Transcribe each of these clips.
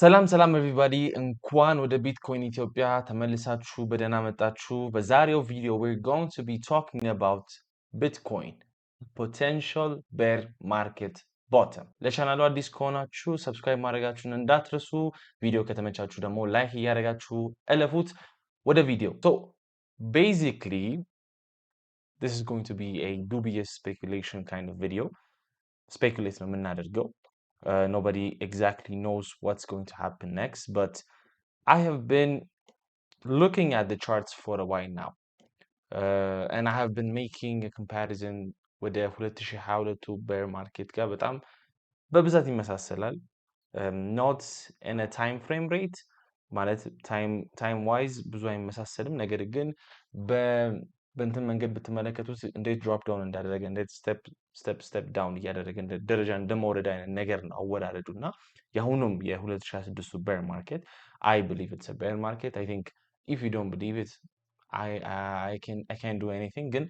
ሰላም ኤቨሪባዲ እንኳን ወደ ቢትኮይን ኢትዮጵያ ተመልሳችሁ በደህና መጣችሁ። በዛሬው ቪዲዮ we're going to be talking about Bitcoin potential bear market bottom። ለቻናሉ አዲስ ከሆናችሁ ሰብስክራይብ ማድረጋችሁን እንዳትረሱ። ቪዲዮ ከተመቻችሁ ደግሞ ላይክ እያደረጋችሁ እለፉት። ወደ ቪዲዮ so basically this is going to be a dubious speculation kind of video. Speculate ነው የምናደርገው. Nobody exactly knows what's going to happen next, but I have been looking at the charts for a while now, and I have been making a comparison with the 2022 bear market ጋር በጣም በብዛት ይመሳሰላል. Not in a time frame rate ማለት time wise ብዙ አይመሳሰልም። ነገር ግን በእንትን መንገድ ብትመለከቱት እንዴት ድሮፕ ዳውን እንዳደረገ እንዴት ስቴፕ ዳውን እያደረገ ደረጃ እንደመውረድ አይነት ነገር ነው አወራረዱና የአሁኑም የ2026 bear market I believe it's a bear market. I think if you don't believe it I can't do anything. ግን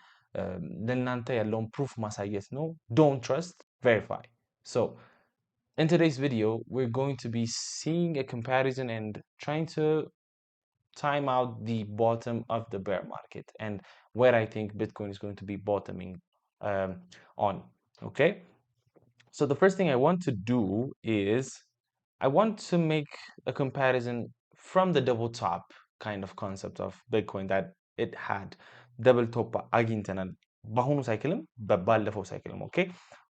ለእናንተ ያለውን proof ማሳየት ነው. Don't trust, verify. So in today's video we're going to be seeing a comparison and trying to time out the bottom of the bear market and where I think Bitcoin is going to be bottoming on. Okay, so the first thing I want to do is I want to make a comparison from the double top kind of concept of Bitcoin that it had. Double top አግኝተናል በአሁኑ ሳይክልም በባለፈው ሳይክልም. Okay,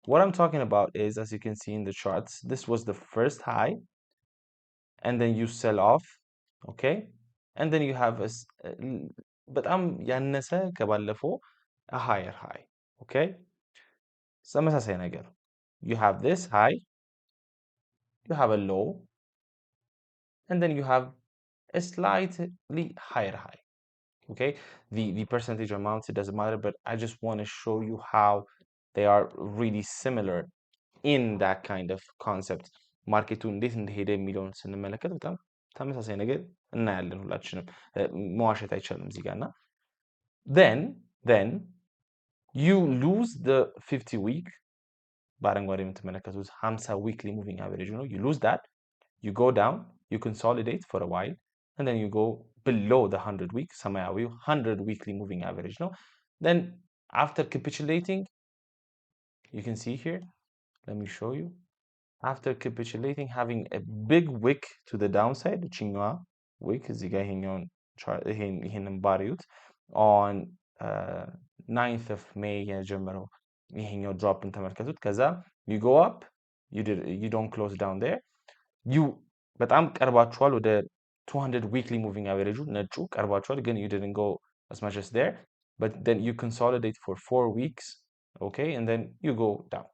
what I'm talking about is, as you can see in the charts, this was the first high and then you sell off. Okay, and then you have በጣም ያነሰ ከባለፈው a higher high. Okay, ተመሳሳይ ነገር. You have this high, you have a low, and then you have a slightly higher high. Okay, the percentage amounts, it doesn't matter, but I just want to show you how they are really similar in that kind of concept. ማርኬቱ እንዴት እንደሄደ የሚለውን ስንመለከት በጣም ተመሳሳይ ነገር እናያለን ሁላችንም። መዋሸት አይቻልም እዚህ ጋርና then you lose the 50 week በአረንጓዴ የምትመለከቱት 50 weekly moving average ነው. You lose that, you go down, you consolidate for a while, and then you go below the 100 week ሰማያዊው 100 weekly moving average ነው. Then after capitulating, you can see here, let me show you, after capitulating, having a big wick to the downside, ችኛዋ wick እዚህ ጋር ይሄንን ባሪዩት on 9th of May የጀመረው ይሄኛው ድሮፕን ተመልከቱት. ከዛ you go up, you don't close down there, you በጣም ቀርባችኋል ወደ 200 weekly moving average ነጩ ቀርባችኋል, ግን you didn't go as much as there, but then you consolidate for 4 weeks. Okay, and then you go down,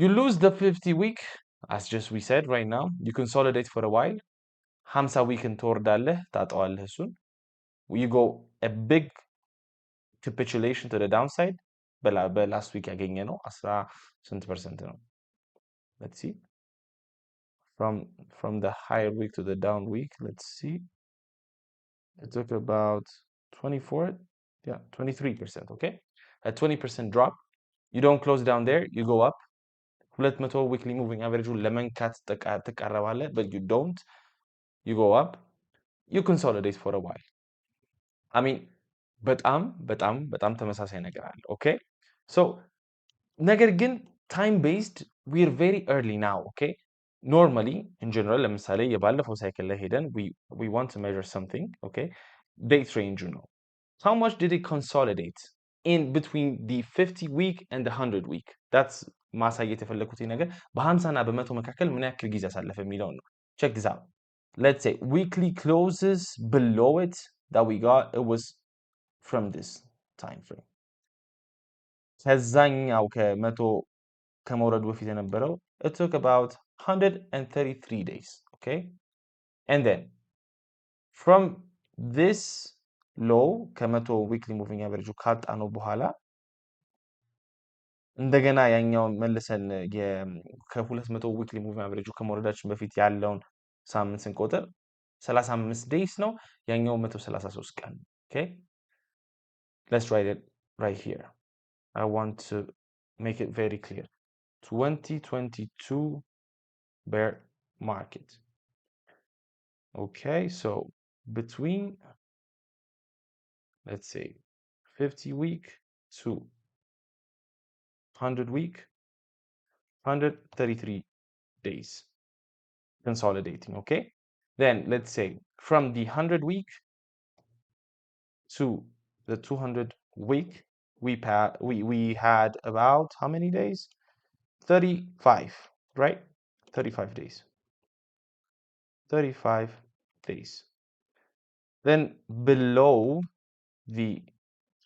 you lose the 50 week, as just we said right now, you consolidate for a while, 50 week ትወርዳለህ ታጠዋለህ እሱን, you go a big capitulation to the downside. በላስት ዊክ ያገኘ ነው 10% ነው. let's see, from the higher week to the down week, let's see, it took about 23%. Okay, a 20% drop, you don't close down there, you go up 200 weekly moving average ለመንካት ትቀርባለህ, but you don't, you go up, you consolidate for a while. I mean በጣም ተመሳሳይ ነገር አለ. Okay, so ነገር ግን time based we're very early now. Okay, normally in general ለምሳሌ የባለፈው ሳይክል ላይ ሄደን we want to measure something. Okay, date range ነው, how much did it consolidate in between the 50 week and the 100 week. that's ማሳየት የፈለኩት ነገር በ50 እና በ100 መካከል ምን ያክል ጊዜ አሳለፈ የሚለው ነው. check this out, let's say weekly closes below it that we got, it was from this time frame. ከዛኛው ከመቶ ከመውረዱ በፊት የነበረው it took about 133 days. Okay, and then from this low ከመቶ weekly moving average ካጣነው በኋላ እንደገና ያኛውን መልሰን ከ200 weekly moving average ከመውረዳችን በፊት ያለውን ሳምንት ስንቆጥር 35 days ነው, ያኛው 133 ቀን. Okay, let's write it right here. I want to make it very clear. 2022 bear market. Okay, so between, let's say, 50 week to 100 week, 133 days consolidating. Okay, then let's say from the 100 week to the 200 week, we had about how many days? 35, right? 35 days. 35 days. Then below the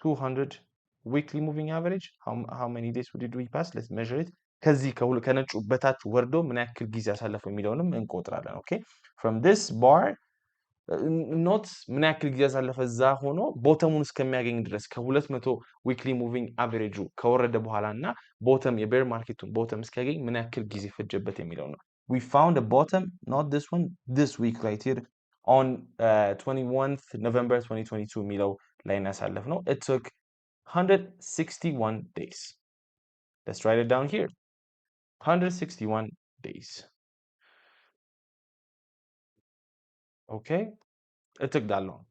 200 weekly moving average, how many days did we pass? Let's measure it. ከዚህ ከነጩ በታች ወርዶ ምን ያክል ጊዜ አሳለፈው የሚለውንም እንቆጥራለን። ኦኬ from this bar ኖት ምን ያክል ጊዜ ያሳለፈ እዛ ሆኖ ቦተሙን እስከሚያገኝ ድረስ ከ200 ዊክሊ ሙቪንግ አቨሬጁ ከወረደ በኋላ እና ቦተም የቤር ማርኬቱን ቦተም እስኪያገኝ ምን ያክል ጊዜ ፈጀበት የሚለው ነው። we found a bottom, not this one, this week right here on 21th November 2022 የሚለው ላይ ያሳለፍ ነው. It took 161 days. Let's write it down here. 161 days. Okay, it took that long.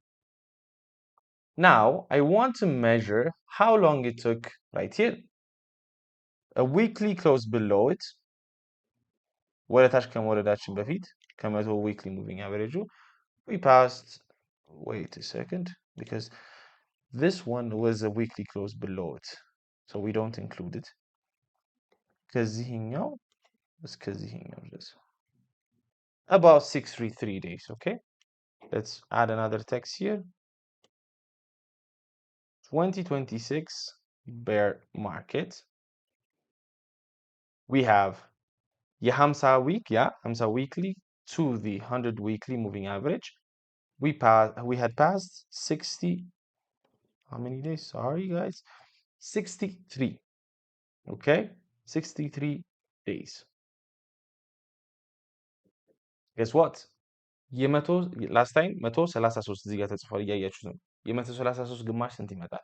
Now I want to measure how long it took right here. A weekly close below it. ወደ ታች ከመውረዳችን በፊት ከመቶ weekly moving average we passed, wait a second, because this one was a weekly close below it, so we don't include it. ከዚህኛው እስከዚህኛው ድረስ about 633 days. Okay, let's add another text here. 2026 bear market. We have የሀምሳ week, yeah, 50 weekly to the 100 weekly moving average. We had passed 60, how many days? Sorry guys, 63. Okay, 63 days. Guess what? የመቶ last time 133 እዚህ ጋር ተጽፏል እያያችሁት ነው። የ133 ግማሽ ስንት ይመጣል?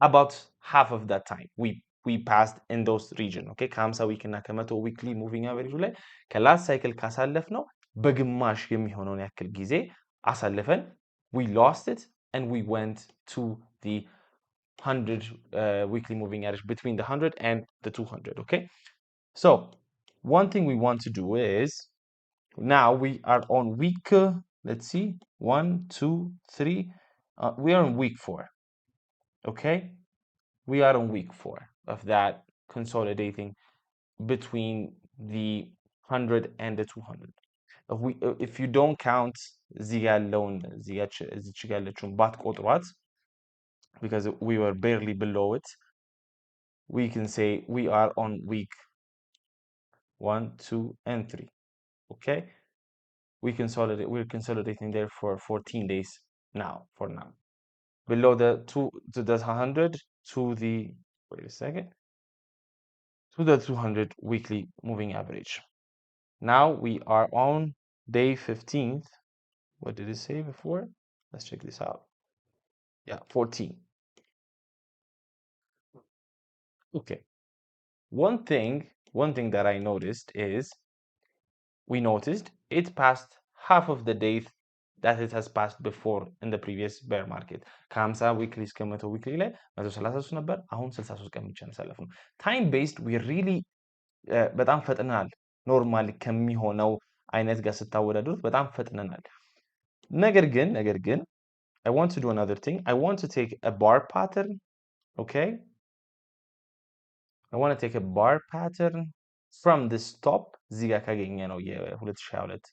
About half of that time we passed in those region. Okay, ከ50 ዊክ እና ከ100 ዊክሊ ሙቪንግ አቨሬጁ ላይ ከላስት ሳይክል ካሳለፍ ነው በግማሽ የሚሆነውን ያክል ጊዜ አሳልፈን we lost it and we went to the 100 weekly moving average, between the 100 and the 200. Okay, so one thing we want to do is now we are on week let's see, 1 2 3 we are on week 4. Okay, we are on week 4 of that consolidating between the 100 and the 200. If you don't count ziga loan, because we were barely below it, we can say we are on week 1 2 and 3. Okay, we're consolidating there for 14 days now, for now, below the 100 to the, wait a second, to the 200 weekly moving average. Now we are on day 15th. What did it say before? Let's check this out. Yeah, 14. Okay, one thing that I noticed is we noticed it passed half of the days that it has passed before in the previous bear market. ከ50 weekly እስከ 100 weekly ላይ 133 ነበር፣ አሁን 63 ቀን ብቻ ነው ያሳለፍነው። time based we really በጣም ፈጥነናል። ኖርማሊ ከሚሆነው አይነት ጋር ስታወዳድሩት በጣም ፈጥነናል። ነገር ግን I want to do another thing. I want to take a bar pattern. Okay, I want to take a bar pattern from this top እዚህ ጋር ካገኘ ነው የ2022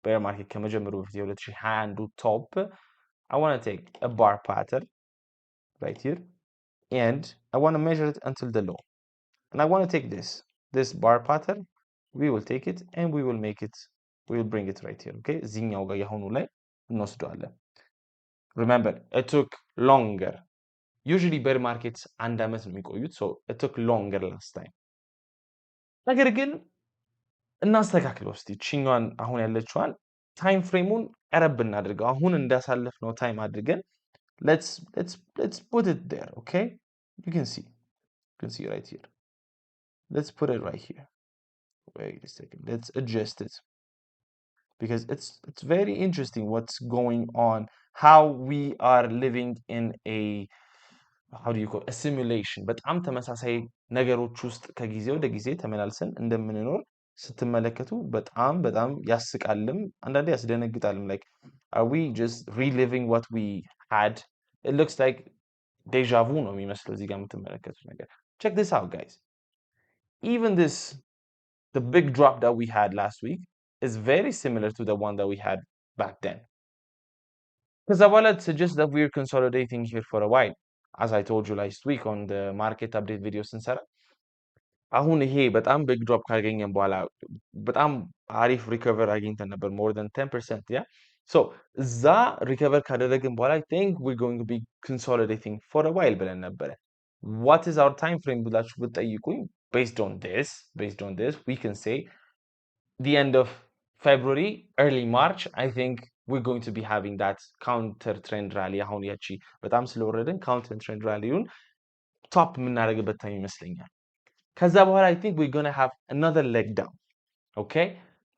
bear market ከመጀመሩ በፊት የ2021 top. I want to take a bar pattern right here and I want to measure it until the low, and I want to take this bar pattern, we will take it and we will bring it right here. Okay, እዚህኛው ጋር የሆኑ ላይ እንወስደዋለን። Remember, it took longer. Usually bear markets አንድ አመት ነው የሚቆዩት, so it took longer last time. ነገር ግን እናስተካክለው እስቲ እቺኛዋን አሁን ያለችዋን ታይም ፍሬሙን ቀረብ እናድርገው። አሁን እንዳሳለፍነው ታይም አድርገን let's put it there. Okay, you can see right here. Let's put it right here. wait a second, let's adjust it because it's very interesting what's going on, how we are living in a how do you call a simulation በጣም ተመሳሳይ ነገሮች ውስጥ ከጊዜ ወደ ጊዜ ተመላልሰን እንደምንኖር ስትመለከቱ በጣም ያስቃልም አንዳንዴ ያስደነግጣልም like are we just reliving what we had? It looks like deja vu ነው የሚመስለው እዚህ ጋር የምትመለከቱት ነገር. Check this out guys. Even the big drop that we had last week is very similar to the one that we had back then. Because I wanted to suggest that we're consolidating here for a while. As I told you last week on the market update video ስንሰራ አሁን ይሄ በጣም ቢግ ድሮፕ ካገኘን በኋላ በጣም አሪፍ ሪከቨር አግኝተን ነበር more than 10% yeah so እዛ ሪከቨር ካደረግን በኋላ I think we're going to be consolidating for a while ብለን ነበረ what is our time frame ብላችሁ ብትጠይቁኝ based on this we can say the end of February early March I think we're going to be having that counter trend rally አሁን ያቺ በጣም ስለወረድን counter trend rallyውን ቶፕ የምናደርግበት ታይም ይመስለኛል ከዛ በኋላ I think we're going to have another leg down okay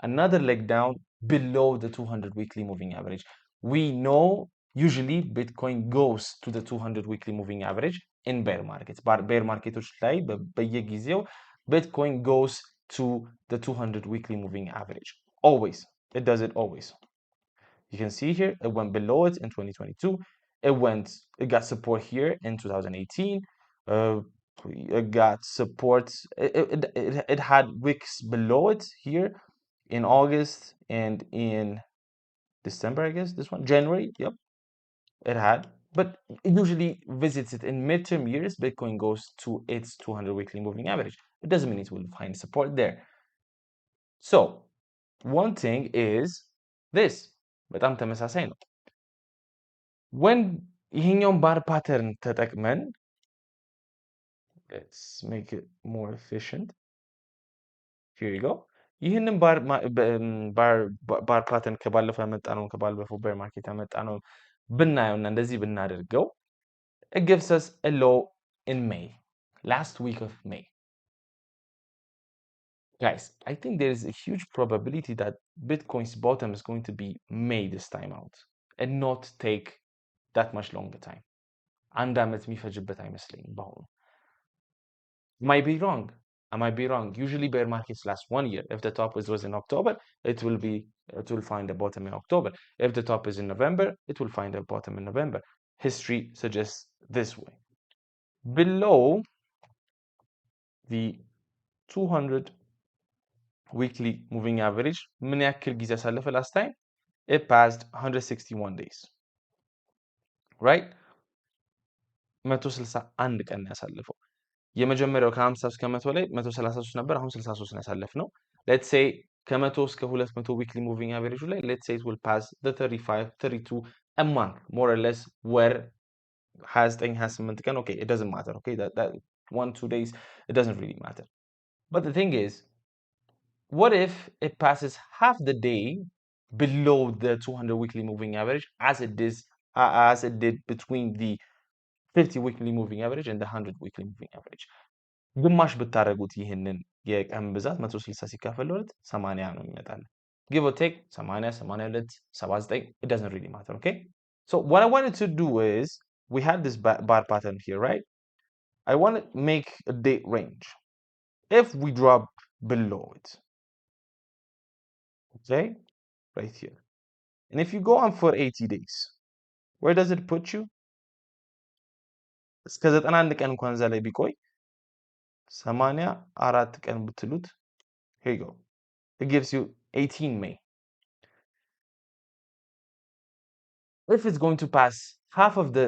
another leg down below the 200 weekly moving average we know usually Bitcoin goes to the 200 weekly moving average in bear markets bear marketoች ላይ በየጊዜው Bitcoin goes to the 200 weekly moving average always it does it always you can see here it went below it in 2022 it got support here in 2018 it got support it had wicks below it here in August and in December I guess this one January yep it had but it usually visits it in midterm years Bitcoin goes to its 200 weekly moving average it doesn't mean it will find support there so one thing is this በጣም ተመሳሳይ ነው when ይሄኛውን bar pattern ተጠቅመን let's make it more efficient here you go ይህንን ባር ፓተርን ከባለፈው ያመጣነው ከባለፈው bear market ያመጣነው ብናየውና እንደዚህ ብናደርገው it gives us a low in May last week of May guys I think there is a huge probability that Bitcoin's bottom is going to be May this time out and not take that much longer time አንድ አመት የሚፈጅበት አይመስለኝም በአሁኑ might be wrong I might be wrong usually bear markets last 1 year if the top was in October it will find a bottom in October if the top is in November it will find a bottom in November history suggests this way below the 200 weekly moving average ምን ያክል ጊዜ ያሳለፈ last time it passed 161 days right 161 ቀን ያሳለፈው የመጀመሪያው ከ50 እስከ 100 ላይ 133 ነበር አሁን 63 ነው ያሳለፍነው let's say ከ100 እስከ 200 weekly moving average ላይ let's say it will pass the 35 32 a month more or less where 29 ቀን okay it doesn't matter okay that 1-2 days it doesn't really matter but the thing is what if it passes half the day below the 200 weekly moving average as it did between the 50 weekly moving average and the 100 weekly moving average ግማሽ ብታረጉት ይሄንን የቀን ብዛት 160 ሲካፈል ለሁለት 80 ነው የሚመጣል give or take 80 82 79 it doesn't really matter okay so what I wanted to do is we had this bar pattern here right I want to make a date range if we drop below it okay right here and if you go on for 80 days where does it put you እስከ 91 ቀን እንኳን እዛ ላይ ቢቆይ 84 ቀን ብትሉት here you go it gives you 18 May if it's going to pass half of the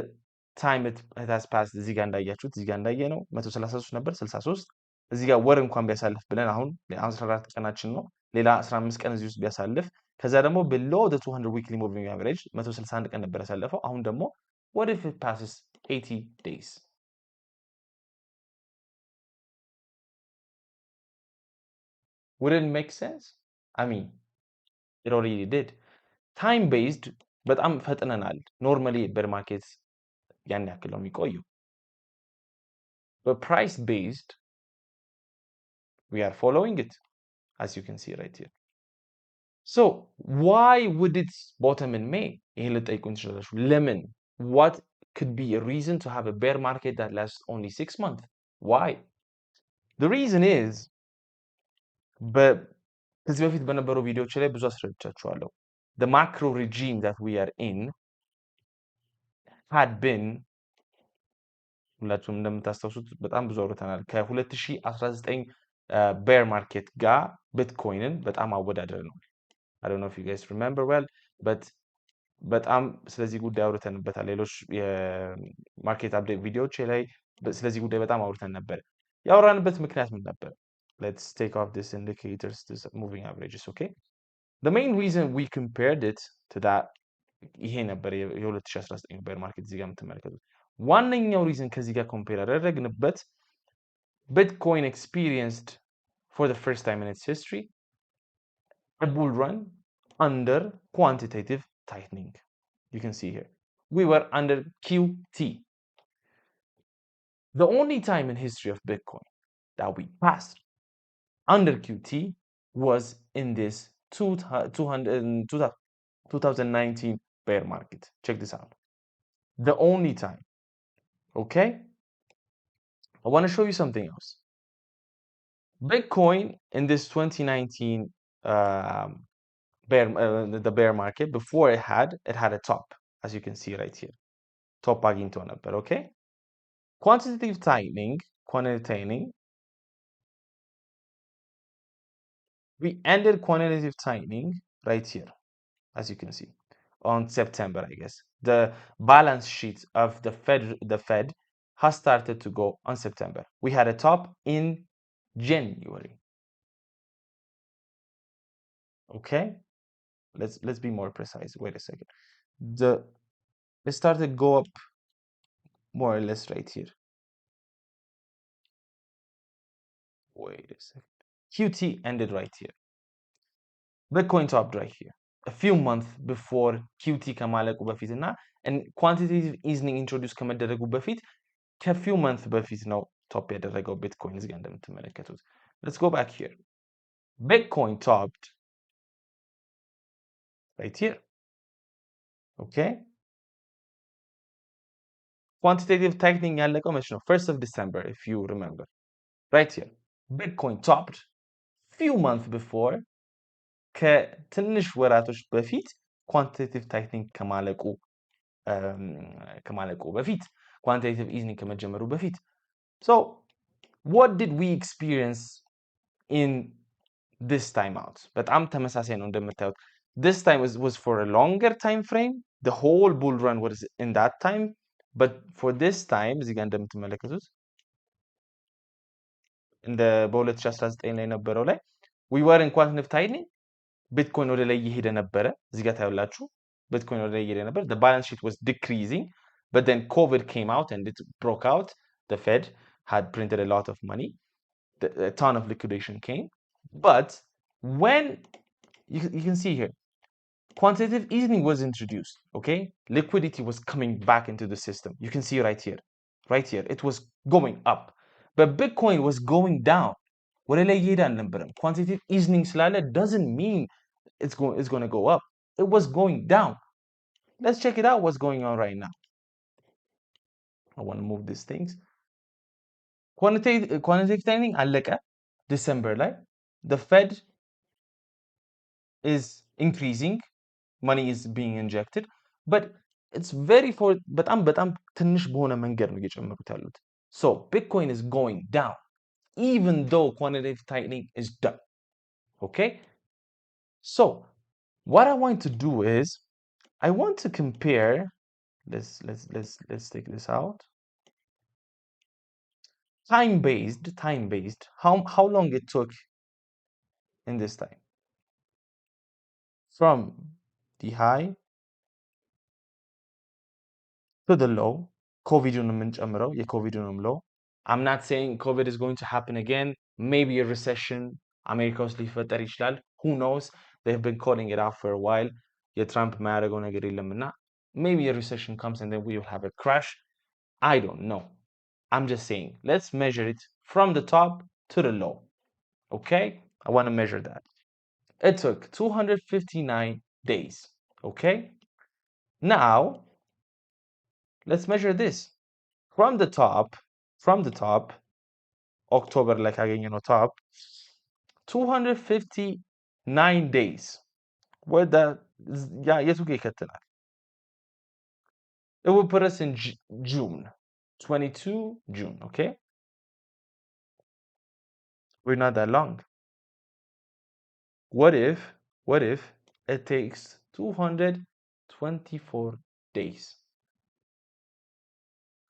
time it has passed እዚህ ጋር እንዳያችሁት እዚህ ጋር እንዳየነው 133 ነበር 63 እዚህ ጋር ወር እንኳን ቢያሳልፍ ብለን አሁን 14 ቀናችን ነው ሌላ 15 ቀን እዚህ ውስጥ ቢያሳልፍ ከዛ ደግሞ below the 200 weekly moving average 161 ቀን ነበር ያሳለፈው አሁን ደግሞ what if it passes 80 days wouldn't make sense I mean it already did time based በጣም ፈጥነናል normally bear markets ያን ያክል ነው የሚቆየው but price based we are following it as you can see right here. So why would it bottom in May? ይሄን ልጠይቁኝ ትችላላችሁ። ለምን? What could be a reason to have a bear market that lasts only 6 months? Why? The reason is ከዚህ በፊት በነበሩ ቪዲዮዎች ላይ ብዙ አስረድቻችኋለሁ። The macro regime that we are in had been ሁላችሁም እንደምታስታውሱት በጣም ብዙ አውርተናል። ከ2019 bear market ጋር ቢትኮይንን በጣም አወዳደር ነው። I don't know if you guys remember well, but በጣም ስለዚህ ጉዳይ አውርተንበታል። ሌሎች የማርኬት አፕዴት ቪዲዮዎች ላይ ስለዚህ ጉዳይ በጣም አውርተን ነበር። ያወራንበት ምክንያት ምን ነበር? Let's take off this indicators, this moving averages, okay? The main reason we compared it to that ይሄ ነበር የ2019 bear market እዚህ ጋር የምትመለከቱት። ዋነኛው ሪዝን ከዚህ ጋር ኮምፔር ያደረግንበት Bitcoin experienced for the first time in its history a bull run under quantitative tightening. You can see here. We were under QT. The only time in history of Bitcoin that we passed under QT was in this 2019 bear market. Check this out. The only time. Okay? I want to show you something else. Bitcoin in this 2019 the bear market, before it had a top, as you can see right here. Top አግኝቶ ነበር, okay? Quantitative tightening, we ended quantitative tightening right here, as you can see, on September, I guess. The balance sheet of the Fed has started to go on September. We had a top in January. Okay? Let's be more precise. Wait a second. It started to go up more or less right here. Wait a second. QT ended right here. Bitcoin topped right here. A few months before QT ከማለቁ በፊት እና quantitative easing introduce ከመደረጉ በፊት ከfew months በፊት ነው ቶፕ ያደረገው ቢትኮይን እዚህ ጋር እንደምትመለከቱት. Let's go back here. Bitcoin topped right here. Okay? Quantitative tightening ያለቀው መች ነው? 1st of December, if you remember. Right here. Bitcoin topped few months before ከትንሽ ወራቶች በፊት quantitative tightening ከማለቁ በፊት quantitative easing ከመጀመሩ በፊት. So what did we experience in this time out? በጣም ተመሳሳይ ነው እንደምታዩት. This time was for a longer time frame. The whole bull run was in that time. But for this time, እዚህ ጋር እንደምትመለከቱት እንደ በ2019 ላይ ነበረው ላይ we were in quantitative tightening. Bitcoin ወደ ላይ እየሄደ ነበረ። እዚህ ጋር ታያላችሁ Bitcoin ወደ ላይ እየሄደ ነበር. The balance sheet was decreasing, but then COVID came out and it broke out. The Fed had printed a lot of money. A ton of liquidation came. But when you can see here, quantitative easing was introduced, okay? Liquidity was coming back into the system. You can see right here. Right here. It was going up. But Bitcoin was going down. ወደ ላይ እየሄደ አልነበረም. Quantitative easing ስላለ doesn't mean it's going to go up. It was going down. Let's check it out what's going on right now. I want to move these things. Quantitative tightening አለቀ December ላይ. The Fed is increasing. Money is being injected. But it's very በጣም ትንሽ በሆነ መንገድ ነው እየጨመሩት ያሉት. So Bitcoin is going down even though quantitative tightening is done. Okay? So what I want to do is I want to compare. Let's take this out. Time-based. How long it took in this time from the high to the low. COVID-ን የምንጨምረው የኮቪድንም low. I'm not saying COVID is going to happen again. Maybe a recession. አሜሪካ ውስጥ ሊፈጠር ይችላል. Who knows? They've been calling it out for a while. የትራምፕ የማያደርገው ነገር የለምና maybe a recession comes and then we will have a crash. I don't know. I'm just saying, let's measure it from the top to the low. Okay? I want to measure that. It took 259 days. Okay? Now, let's measure this. From the top, October like again, top, 259 days. Where the yeah, yes, okay, it will put us in June, 22 June, okay? We're not that long. What if it takes 224 days?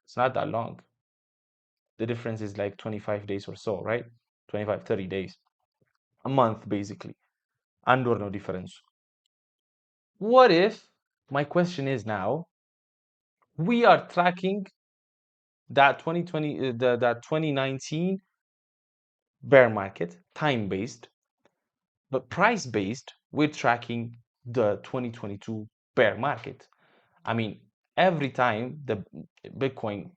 It's not that long. The difference is like 25 days or so, right? 25, 30 days. A month, basically. And or no difference. What if, my question is now, we are tracking that 2020, that 2019 bear market, time-based, but price-based, we're tracking the 2022 bear market. I mean, every time the Bitcoin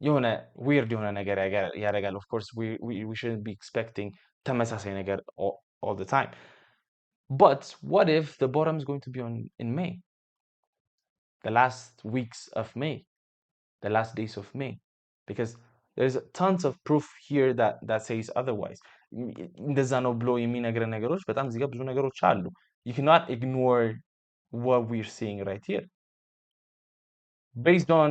የሆነ weird የሆነ ነገር ያደርጋል. Of course, we shouldn't be expecting ተመሳሳይ ነገር all the time. But what if the bottom is going to be in May? The last weeks of May, the last days of May, because there's tons of proof here that says otherwise. እንደዛ ነው ብሎ የሚነግረን ነገሮች በጣም እዚህ ጋር ብዙ ነገሮች አሉ. You cannot ignore what we're seeing right here. Based on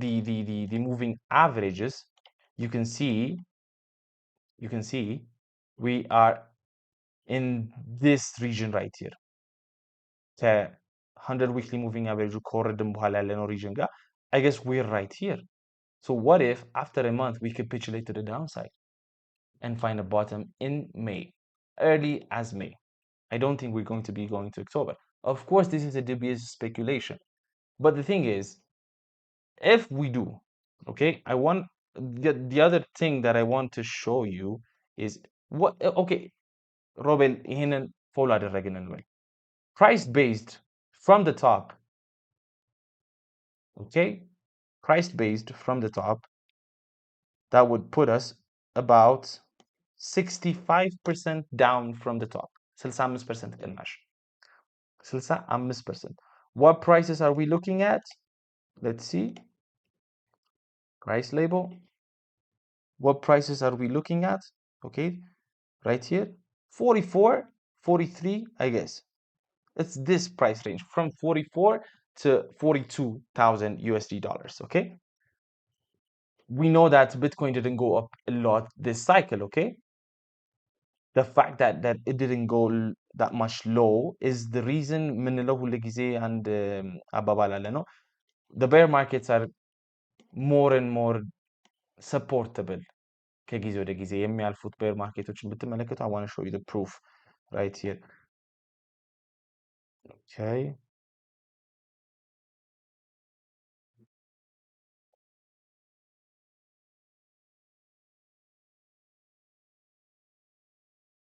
the moving averages, you can see we are in this region right here. 100 weekly moving average ከወረድን በኋላ ያለነው region ጋር, I guess we're right here. So what if after a month we capitulate to the downside and find a bottom in May, early as May? I don't think we're going to be going to October. Of course, this is a dubious speculation. But the thing is, if we do, okay, I want the other thing that I want to show you is what, okay, Robin, ይሄንን ፎሎ አደረግን እንበል. Price based from the top, okay, price based from the top, that would put us about 65% down from the top. 65% ቅናሽ. 65%. What prices are we looking at? Let's see. Price label. What prices are we looking at? Okay, right here. 44, 43, I guess. It's this price range from 44 to 42,000 USD dollars, okay? We know that Bitcoin didn't go up a lot this cycle, okay? The fact that it didn't go that much low is the reason ምንለው ሁል ጊዜ አንድ አባባል አለ ነው. The bear markets are more and more supportable ከጊዜ ወደ ጊዜ የሚያልፉት bear marketoችን ብትመለከቱ, I want to show you the proof right here. Okay.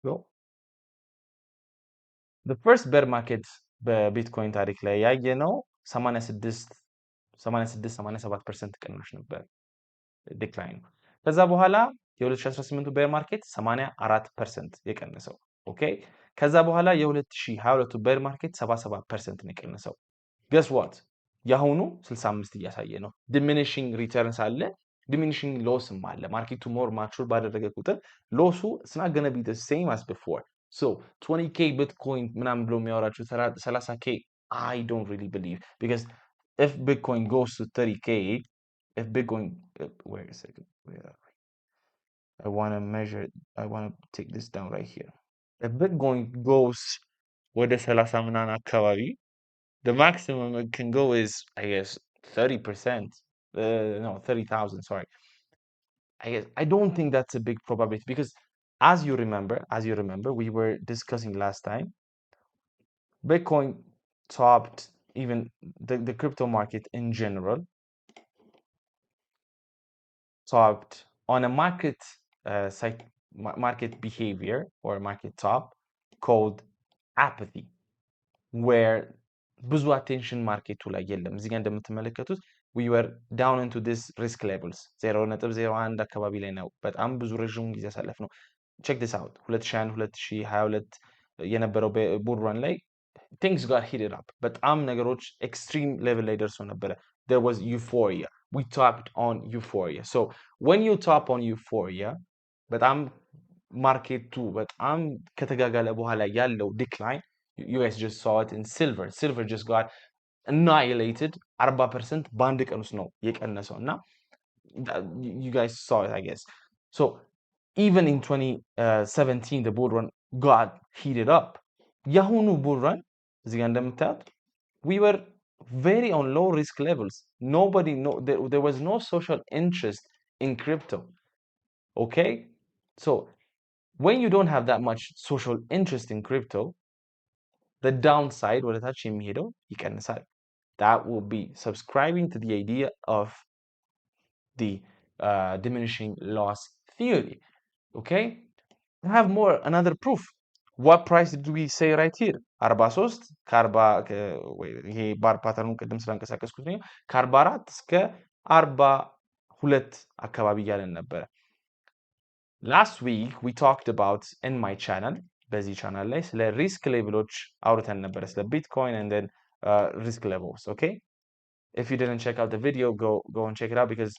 Go. The first bear market በቢትኮይን ታሪክ ላይ ያየነው 86-87% ቅናሽ ነበር, ዲክላይን። ከዛ በኋላ የ2018 bear market 84% የቀነሰው, ኦኬ። ከዛ በኋላ የ2022 bear market 77% ነው የቀነሰው. guess what? ያሁኑ 65 እያሳየ ነው. diminishing returns አለ, diminishing lossም አለ. ማርኬቱ ሞር ማቹር ባደረገ ቁጥር ሎሱ it's not going to be the same as before. So 20k Bitcoin ምናምን ብሎ የሚያወራቸው 30k, I don't really believe, because if Bitcoin goes to 30k, if Bitcoin wait a second, I want to measure it. I want to take this down right here. If Bitcoin goes ወደ 30 ምናምን አካባቢ, the maximum it can go is, I guess, 30%. No, 30,000, sorry. I don't think that's a big probability, because as you remember, we were discussing last time, Bitcoin topped, even the crypto market in general topped on a market market behavior or market top called apathy, where ብዙ attention ማርኬቱ ላይ የለም. እዚህ ጋር እንደምትመለከቱት we were down into this risk levels 0.01 አካባቢ ላይ ነው በጣም ብዙ ረዥም ጊዜ ያሳለፍ ነው. check this out 2022 የነበረው bull run ላይ things got heated up በጣም ነገሮች extreme level ላይ ደርሶ ነበረ there was euphoria we topped on euphoria so when you top on euphoria በጣም ማርኬቱ በጣም ከተጋጋለ በኋላ ያለው decline you guys just saw it in silver just got annihilated 40% በአንድ ቀን ውስጥ ነው የቀነሰው እና you guys saw it I guess so even in 2017 the bull run got heated up የአሁኑ bull run እዚህ ጋር እንደምታዩት we were very on low risk levels there was no social interest in crypto okay so when you don't have that much social interest in crypto the downside ወደ ታች የሚሄደው ይቀንሳል that will be subscribing to the idea of the diminishing loss theory okay I have more another proof what price did we say right here 43 ከ40 ይሄ ባር ፓተርኑን ቅድም ስላንቀሳቀስኩት ነው ከ44 እስከ 42 አካባቢ ያለን ነበር last week we talked about in my channel በዚህ ቻናል ላይ ስለ ሪስክ ሌቭሎች አውርተን ነበር ስለ ቢትኮይን and then risk levels okay if you didn't check out the video go and check it out because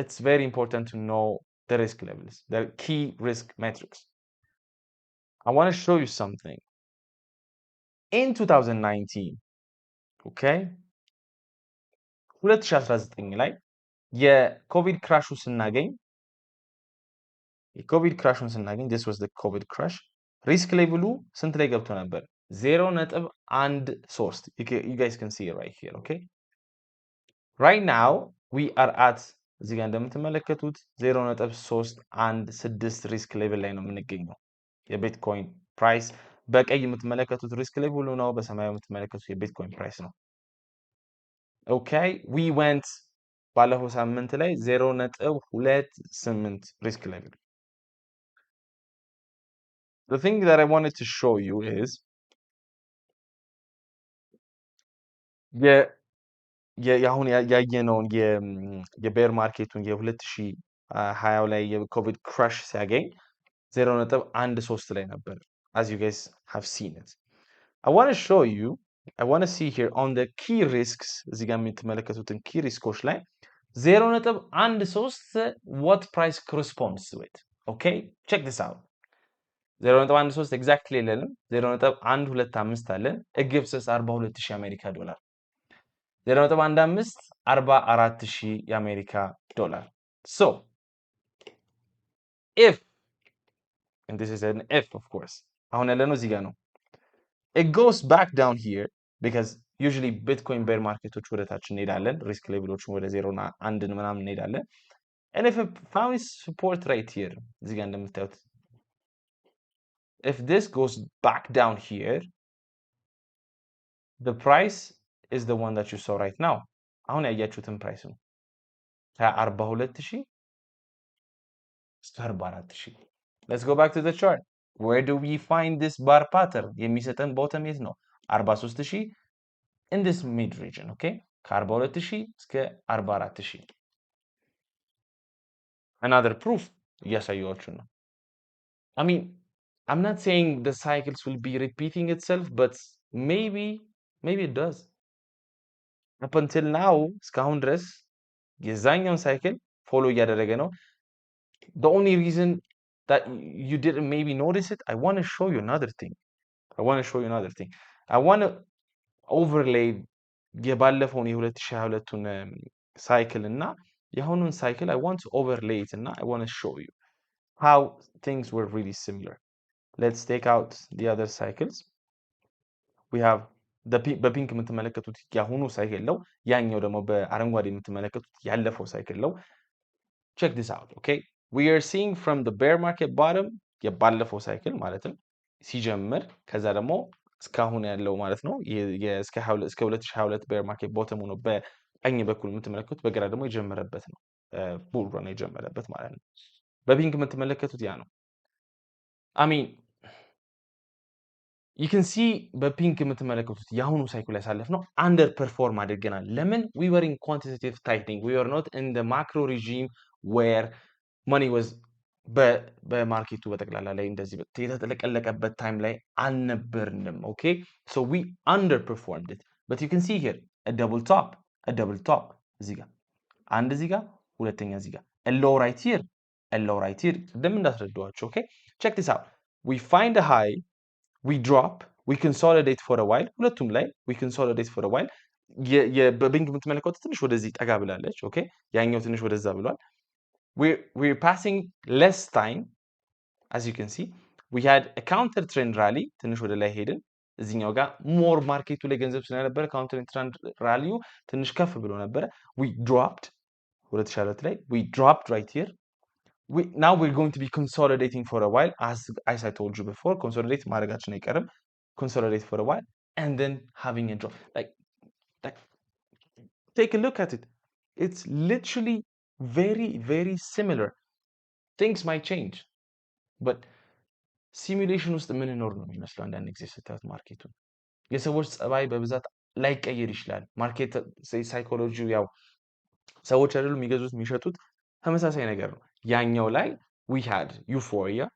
it's very important to know the risk levels the key risk metrics I want to show you something in 2019 okay 2019 ላይ የኮቪድ ክራሹ ስናገኝ this was the covid crash risk ሌቭሉ ስንት ላይ ገብቶ ነበር 0.13 you guys can see it right here okay right now we are at እዚህ ጋር እንደምትመለከቱት 0.316 ሪስክ ሌቭል ላይ ነው የምንገኘው የቢትኮይን ፕራይስ በቀይ የምትመለከቱት ሪስክ ሌቭሉ ነው በሰማያዊ የምትመለከቱት የቢትኮይን ፕራይስ ነው okay we went ባለፈው ሳምንት ላይ 0.28 ሪስክ ሌቭል the thing that I wanted to show you is የአሁን ያየነውን የቤር ማርኬቱን የ2020 ላይ የኮቪድ ክራሽ ሲያገኝ 0.13 ላይ ነበር as you guys have seen it I want to show you I want to see here on the key risks እዚህ ጋር የምትመለከቱትን key risks ላይ 0.13 what price corresponds to it okay check this out 0.13 exactly የለንም 0.125 አለን it gives us 42000 አሜሪካ ዶላር 0.15 44000 የአሜሪካ ዶላር so if and this is an if of course አሁን ያለነው እዚህ ጋር ነው it goes back down here because usually bitcoin bear marketoች ወደ ታች እንሄዳለን risk ሌቭሎችን ወደ 0 እና 1 ምናምን እንሄዳለን and if it found support right here እዚህ ጋር እንደምታዩት if this goes back down here the price is the one that you saw right now አሁን ያያችሁትን ፕራይስ ነው 42000 እስከ 44000 let's go back to the chart where do we find this bar pattern የሚሰጠን bottom የት ነው 43000 in this mid region okay ከ42000 እስከ 44000 another proof እያሳየኋችሁ ነው I mean I'm not saying the cycles will be repeating itself but maybe it does up until now እስካሁን ድረስ የዛኛውን ሳይክል ፎሎ እያደረገ ነው the only reason that you didn't maybe notice it I want to show you another thing I want to overlay የባለፈውን የ2022ን ሳይክል እና የአሁኑን ሳይክል I want to overlay it እና I want to show you how things were really similar let's take out the other cycles we have በፒንክ የምትመለከቱት ያሁኑ ሳይክል ነው ያኛው ደግሞ በአረንጓዴ የምትመለከቱት ያለፈው ሳይክል ነው check this out okay we are seeing from the bear market bottom የባለፈው ሳይክል ማለትም ሲጀምር ከዛ ደግሞ እስካሁን ያለው ማለት ነው እስከ 2022 bear market bottom ሆኖ በቀኝ በኩል የምትመለከቱት በግራ ደግሞ የጀመረበት ነው bull run የጀመረበት ማለት ነው በፒንክ የምትመለከቱት ያ ነው I mean you can see በፒንክ የምትመለከቱት ያሁኑ ሳይክል ያሳለፍ ነው አንደር ፐርፎርም አድርገናል ለምን we were in quantitative tightening we were not in the macro regime where money was በማርኬቱ በጠቅላላ ላይ እንደዚህ የተጠለቀለቀበት ታይም ላይ አልነበርንም። ኦኬ ሶ ዊ underperformed it but you can see here a double top እዚህ ጋር አንድ እዚህ ጋር ሁለተኛ እዚህ ጋር a low right here ቅድም እንዳስረዳኋቸው ኦኬ check this out we find a high we drop we consolidate for a while ሁለቱም ላይ we consolidate for a while በቢንግ የምትመለከቱት ትንሽ ወደዚህ ጠጋ ብላለች ኦኬ ያኛው ትንሽ ወደዛ ብሏል we're passing less time as you can see we had a counter trend rally ትንሽ ወደ ላይ ሄድን እዚህኛው ጋር ሞር ማርኬቱ ላይ ገንዘብ ስለነበረ counter trend rally ትንሽ ከፍ ብሎ ነበረ we dropped 2022 ላይ we dropped right here now we're going to be consolidating for a while as I told you before consolidate ማድረጋችን አይቀርም consolidate for a while and then having a drop like take a look at it it's literally very similar things might change but ሲሙሌሽን ውስጥ የምንኖር ነው የሚመስለው አንዳንድ ጊዜ ስታዩት ማርኬቱን የሰዎች ጸባይ በብዛት ላይቀየር ይችላል ማርኬት ሳይኮሎጂው ያው ሰዎች አይደሉም የሚገዙት የሚሸጡት ተመሳሳይ ነገር ነው ያኛው ላይ we had euphoria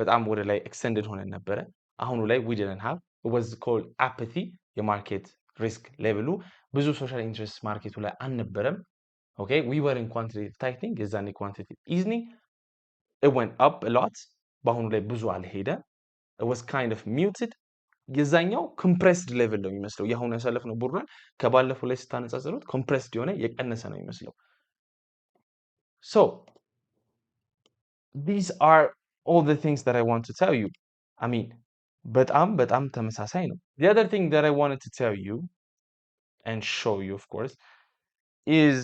በጣም ወደ ላይ extended ሆነን ነበረ አሁኑ ላይ we didn't have it was called apathy የማርኬት ሪስክ ሌቭሉ ብዙ ሶሻል ኢንትረስት ማርኬቱ ላይ አልነበረም okay we were in quantitative tightening የዛኔ quantitative easing it went up a lot በአሁኑ ላይ ብዙ አልሄደ it was kind of muted የዛኛው compressed level ነው የሚመስለው የአሁኑ ያሳለፍነው ቡራን ከባለፈው ላይ ስታነጻጽሩት compressed የሆነ የቀነሰ ነው የሚመስለው so these are all the things that I want to tell you I mean በጣም ተመሳሳይ ነው the other thing that I wanted to tell you and show you of course is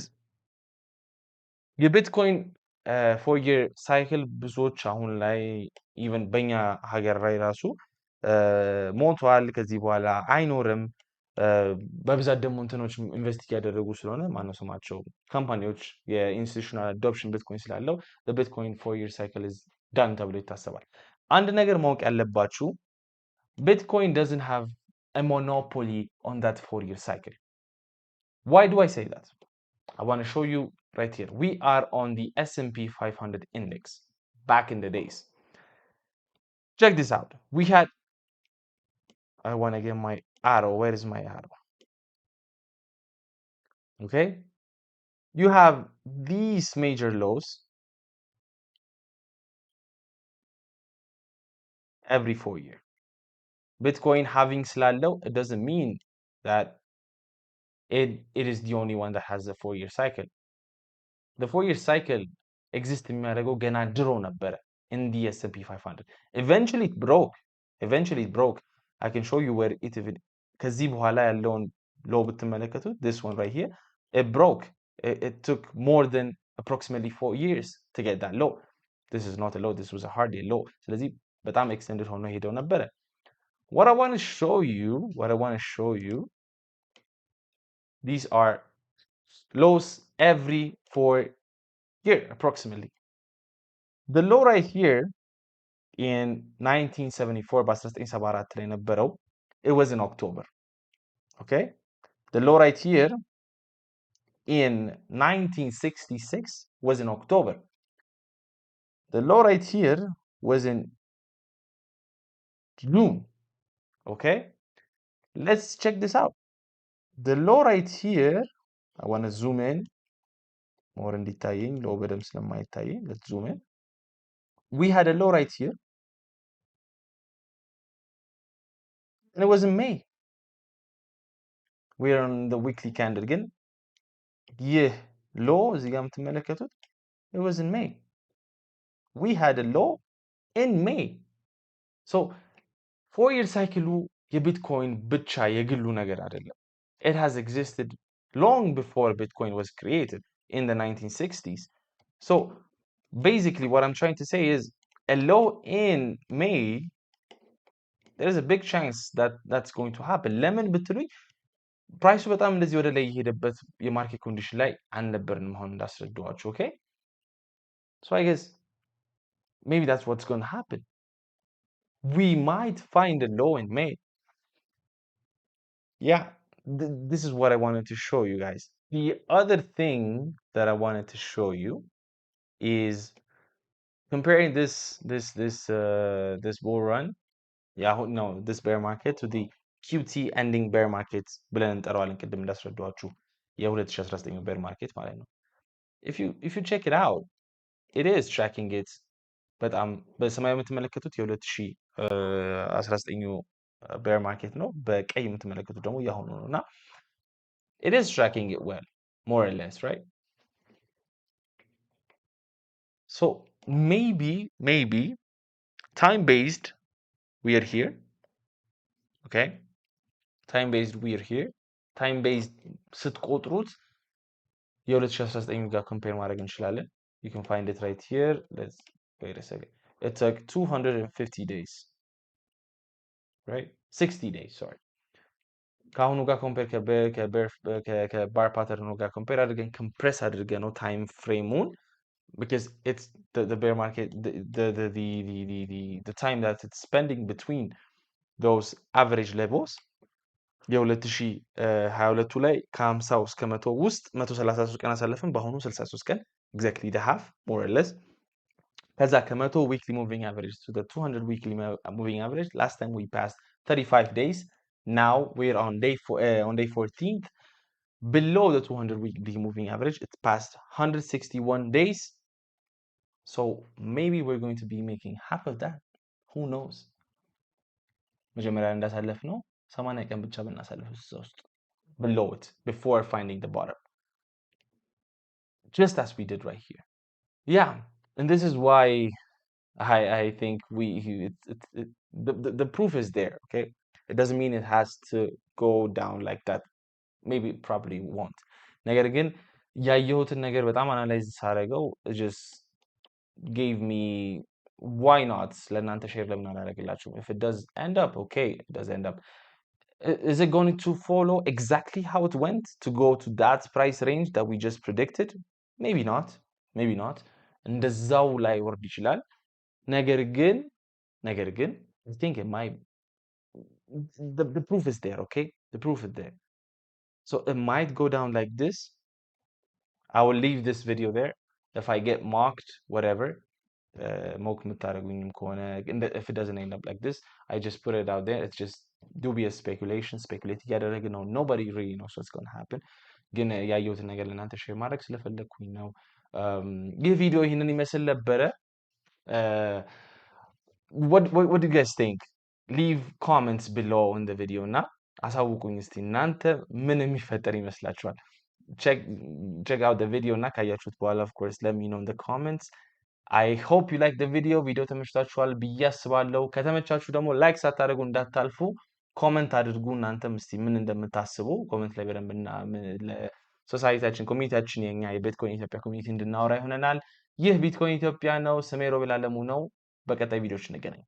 የቢትኮይን 4-year cycle ብዙዎች አሁን ላይ even በእኛ ሀገር ላይ ራሱ ሞቷል ከዚህ በኋላ አይኖርም በብዛት ደግሞ እንትኖች ኢንቨስት እያደረጉ ስለሆነ ማነው ስማቸው ካምፓኒዎች የኢንስቲትዩሽናል አዶፕሽን ቢትኮይን ስላለው the bitcoin 4-year cycle is done ተብሎ ይታሰባል አንድ ነገር ማወቅ ያለባችሁ bitcoin doesn't have a monopoly on that 4-year cycle why do I say that I want to show you right here we are on the S&P 500 index back in the days check this out we had I want to get my arrow where is my arrow okay you have these major lows every 4 years bitcoin having ስላለው it doesn't mean that it is the only one that has a 4-year cycle the 4-year cycle exists የሚያደርገው ገና ድሮ ነበረ in the S&P 500 eventually it broke I can show you where it even ከዚህ በኋላ ያለውን low ብትመለከቱት this one right here it broke it took more than approximately 4 years to get that low this is not a low this was a hard day low ስለዚህ በጣም extended ሆኖ ሄደው ነበረ what I want to show you these are lows every 4 years approximately the low right here in 1974 በ1974 ላይ ነበረው it was in October okay the low right here in 1966 was in October the low right here was in June okay let's check this out the low right here I want to zoom in more እንዲታየኝ low በደንብ ስለማይታየኝ let's zoom in we had a low right here and it was in May we're on the weekly candle again ይህ low እዚህ ጋር የምትመለከቱት it was in May we had a low in May so 4-year cycle የቢትኮይን ብቻ የግሉ ነገር አይደለም it has existed long before Bitcoin was created in the 1960s so basically what I'm trying to say is a low in May there's a big chance that that's going to happen ለምን ብትሉኝ ፕራይሱ በጣም እንደዚህ ወደ ላይ የሄደበት የማርኬት ኮንዲሽን ላይ አልነበርንም አሁን እንዳስረዳኋችሁ okay so I guess maybe that's what's going to happen we might find a low in May yeah this is what I wanted to show you guys the other thing that I wanted to show you is comparing this bull run, yeah, no, this bear market to the QT ending bear market ብለን እንጠራዋለን ቅድም እንዳስረዳኋችሁ የ2019 bear market ማለት ነው። if you check it out, it is tracking it በጣም በሰማያዊ የምትመለከቱት የ2019 bear market ነው። በቀይ የምትመለከቱት ደግሞ ያሁኑ ነው እና it is tracking it well, more or less, right? So maybe time based we are here, okay? Time based we are here. Time based ስትቆጥሩት የ2019 ጋር compare ማድረግ እንችላለን. You can find it right here. Let's wait a second. It's like 250 days, right? 60 days, sorry. ከአሁኑ ጋር ኮምፔር ከባር ፓተርኑ ጋር ኮምፔር አድርገን ኮምፕሬስ አድርገን ነው ታይም ፍሬሙን because it's the bear market the time that it's spending between those average levels የ2022 ላይ ከ50 እስከ 100 ውስጥ 133 ቀን አሳለፍን በአሁኑ 63 ቀን exactly the half more or less ከዛ ከ100 weekly moving average to the 200 weekly moving average last time we passed 35 days now we're on day 14th below the 200 weekly moving average it's past 161 days so maybe we're going to be making half of that who knows መጀመሪያ እንዳሳለፍ ነው 80 ቀን ብቻ ብናሳልፍ እዛ ውስጥ below it before finding the bottom just as we did right here yeah and this is why I think the proof is there okay it doesn't mean it has to go down like that maybe it probably won't ነገር ግን ያየሁትን ነገር በጣም አናላይዝ ሳደርገው it just gave me why not ለእናንተ ሼር ለምን አላደርግላችሁም if it does end up okay it does end up is it going to follow exactly how it went to go to that price range that we just predicted maybe not እንደዛው ላይ ወርድ ይችላል ነገር ግን I think it might the proof is there okay the proof is there so it might go down like this I will leave this video there if I get mocked whatever mock የምታደርጉኝም ከሆነ if it doesn't end up like this I just put it out there it's just dubious speculate እያደረግን ነው nobody really knows what's going to happen ግን ያየሁትን ነገር ለእናንተ ሼር ማድረግ ስለፈለግኩኝ ነው ይህ ቪዲዮ ይህንን ይመስል ነበረ what do you guys think leave comments below in the video እና አሳውቁኝ እስቲ እናንተ ምን የሚፈጠር ይመስላችኋል check out the video እና ካያችሁት በኋላ of course let me know in the comments I hope you like the video ተመችቷችኋል ብዬ አስባለሁ ከተመቻችሁ ደግሞ ላይክ ሳታደርጉ እንዳታልፉ ኮሜንት አድርጉ እናንተም እስቲ ምን እንደምታስቡ ኮሜንት ላይ በደንብ ለሶሳይቲያችን ኮሚኒቲያችን የኛ የቢትኮይን ኢትዮጵያ ኮሚኒቲ እንድናወራ ይሆነናል ይህ ቢትኮይን ኢትዮጵያ ነው ስሜ ሮቤል አለሙ ነው በቀጣይ ቪዲዮዎች እንገናኝ